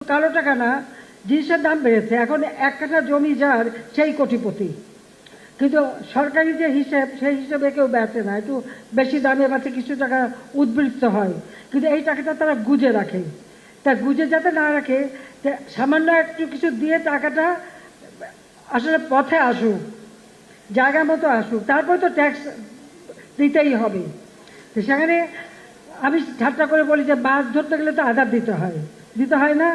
কালো টাকা না, জিনিসের দাম বেড়েছে। এখন এক কাঠা জমি যার সেই কোটিপতি, কিন্তু সরকারি যে হিসেব সেই হিসেবে কেউ বেচে না, একটু বেশি দামে বেচে, কিছু টাকা উদ্বৃত্ত হয়, কিন্তু এই টাকাটা তারা গুজে রাখে। তা গুজে যাতে না রাখে, সামান্য একটু কিছু দিয়ে টাকাটা আসলে পথে আসুক, জায়গা মতো আসুক, তারপর তো ট্যাক্স দিতেই হবে। তো সেখানে আমি ঠাট্টা করে বলি যে মাছ ধরতে গেলে তো আধার দিতে হয় না,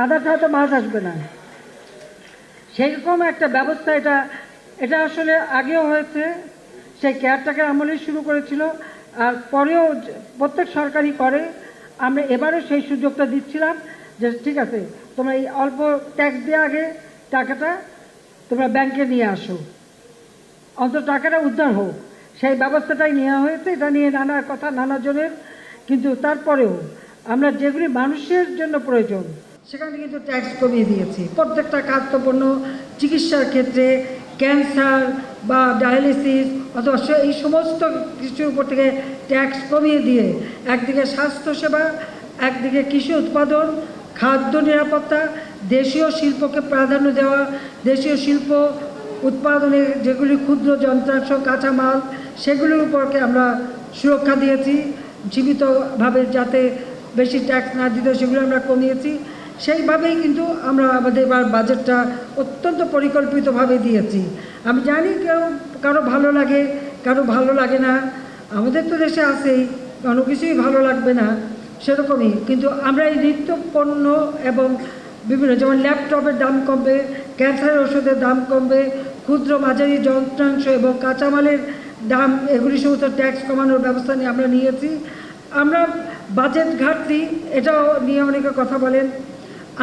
আধার ছাড়া তো মাছ আসবে না। সেইরকম একটা ব্যবস্থা এটা আসলে আগেও হয়েছে, সেই কেয়ারটেকার আমলেই শুরু করেছিল, আর পরেও প্রত্যেক সরকারই করে। আমরা এবারও সেই সুযোগটা দিচ্ছিলাম যে ঠিক আছে, তোমরা এই অল্প ট্যাক্স দিয়ে আগে টাকাটা তোমরা ব্যাংকে নিয়ে আসো, অন্তত টাকাটা উদ্ধার হোক, সেই ব্যবস্থাটাই নেওয়া হয়েছে। এটা নিয়ে নানা কথা নানা জনের, কিন্তু তারপরেও আমরা যেগুলি মানুষের জন্য প্রয়োজন সেখানে কিন্তু ট্যাক্স কমিয়ে দিয়েছি। প্রত্যেকটা খাদ্যপণ্য, চিকিৎসার ক্ষেত্রে, ক্যান্সার বা ডায়ালিসিস অথবা এই সমস্ত কিছুর উপর থেকে ট্যাক্স কমিয়ে দিয়ে একদিকে স্বাস্থ্যসেবা, একদিকে কৃষি উৎপাদন, খাদ্য নিরাপত্তা, দেশীয় শিল্পকে প্রাধান্য দেওয়া, দেশীয় শিল্প উৎপাদনের যেগুলি ক্ষুদ্র যন্ত্রাংশ, কাঁচামাল, সেগুলির উপরকে আমরা সুরক্ষা দিয়েছি। জীবিতভাবে যাতে বেশি ট্যাক্স না দিতে সেগুলো আমরা কমিয়েছি। সেইভাবেই কিন্তু আমরা আমাদের এবার বাজেটটা অত্যন্ত পরিকল্পিতভাবে দিয়েছি। আমি জানি কারো ভালো লাগে, কারো ভালো লাগে না, আমাদের তো দেশে আছেই, কোনো কিছুই ভালো লাগবে না, সেরকমই। কিন্তু আমরা এই নিত্য পণ্য এবং বিভিন্ন, যেমন ল্যাপটপের দাম কমবে, ক্যান্সারের ওষুধের দাম কমবে, ক্ষুদ্র মাঝারি যন্ত্রাংশ এবং কাঁচামালের দাম, এগুলি সমস্ত ট্যাক্স কমানোর ব্যবস্থা নিয়ে আমরা নিয়েছি। আমরা বাজেট ঘাটতি, এটাও নিয়ে অনেকে কথা বলেন।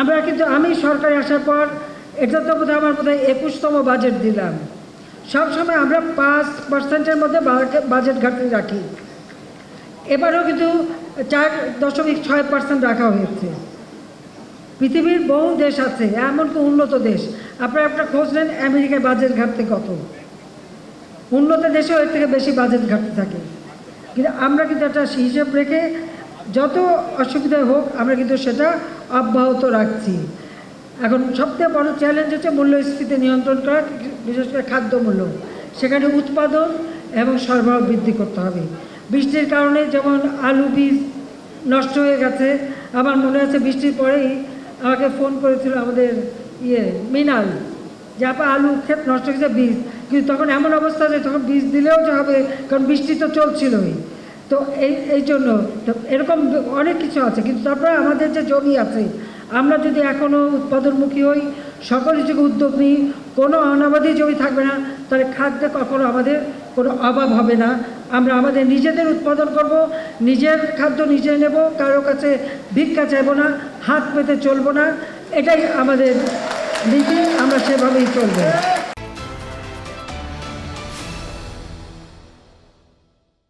আমরা কিন্তু আমি সরকারে আসার পর এটা তো বোধহয় আমার 21তম বাজেট দিলাম। সবসময় আমরা 5%-এর মধ্যে বাজেট ঘাটতি রাখি। এবারও কিন্তু 4.6% রাখা হয়েছে। পৃথিবীর বহু দেশ আছে, এমনকি উন্নত দেশ, আপনারা খোঁজ নেন আমেরিকায় বাজেট ঘাটতি কত। উন্নত দেশেও এর থেকে বেশি বাজেট ঘাটতি থাকে। কিন্তু আমরা কিন্তু একটা হিসেব রেখে যত অসুবিধা হোক আমরা কিন্তু সেটা অব্যাহত রাখছি। এখন সবথেকে বড় চ্যালেঞ্জ হচ্ছে মূল্যস্ফীতি নিয়ন্ত্রণ করা, বিশেষ করে খাদ্যমূল্য। সেখানে উৎপাদন এবং সরবরাহ বৃদ্ধি করতে হবে। বৃষ্টির কারণে যেমন আলু বীজ নষ্ট হয়ে গেছে। আমার মনে আছে বৃষ্টির পরেই আমাকে ফোন করেছিল আমাদের মিনাল, যে আপা আলু ক্ষেত নষ্ট হয়ে গেছে, বীজ। কিন্তু তখন এমন অবস্থা যে তখন বীজ দিলেও যে হবে, কারণ বৃষ্টি তো চলছিলই। তো এই জন্য এরকম অনেক কিছু আছে। কিন্তু তারপরে আমাদের যে জমি আছে, আমরা যদি এখনও উৎপাদনমুখী হই, সকল যুগে উদ্যোগ নিই, কোনো অনাবাদী জমি থাকবে না, তাহলে খাদ্যে কখনো আমাদের কোনো অভাব হবে না। আমরা আমাদের নিজেদের উৎপাদন করব, নিজের খাদ্য নিজে নেব, কারো কাছে ভিক্ষা চাইব না, হাত পেতে চলবো না। এটাই আমাদের নীতি, আমরা সেভাবেই চলবো।